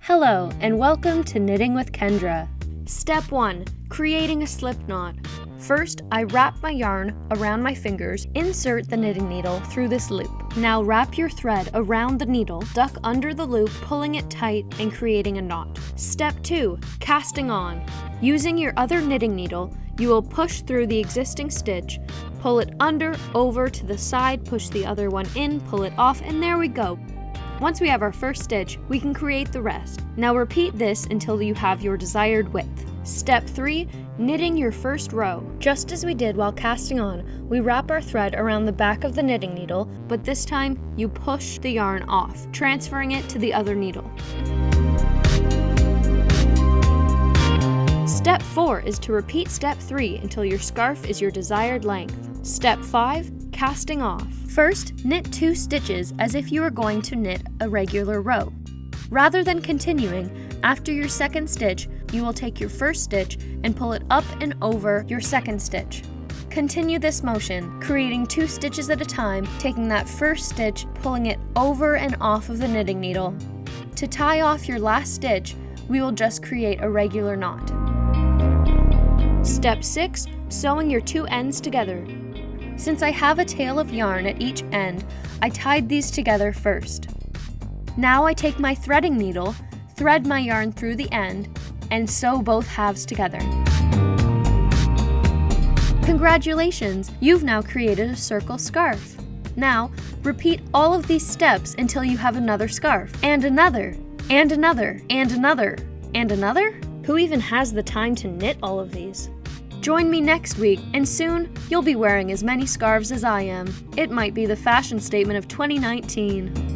Hello, and welcome to Knitting with Kendra. Step 1. Creating a slip knot. First, I wrap my yarn around my fingers, insert the knitting needle through this loop. Now wrap your thread around the needle, duck under the loop, pulling it tight and creating a knot. Step 2. Casting on. Using your other knitting needle, you will push through the existing stitch, pull it under, over to the side, push the other one in, pull it off, and there we go. Once we have our first stitch, we can create the rest. Now repeat this until you have your desired width. Step 3. Knitting your first row. Just as we did while casting on, we wrap our thread around the back of the knitting needle, but this time you push the yarn off, transferring it to the other needle. Step 4 is to repeat step 3 until your scarf is your desired length. Step 5. Casting off. First, knit 2 stitches as if you are going to knit a regular row. Rather than continuing, after your second stitch, you will take your first stitch and pull it up and over your second stitch. Continue this motion, creating 2 stitches at a time, taking that first stitch, pulling it over and off of the knitting needle. To tie off your last stitch, we will just create a regular knot. Step 6. Sewing your 2 ends together. Since I have a tail of yarn at each end, I tied these together first. Now I take my threading needle, thread my yarn through the end, and sew both halves together. Congratulations! You've now created a circle scarf. Now, repeat all of these steps until you have another scarf, and another, and another, and another, and another? Who even has the time to knit all of these? Join me next week, and soon you'll be wearing as many scarves as I am. It might be the fashion statement of 2019.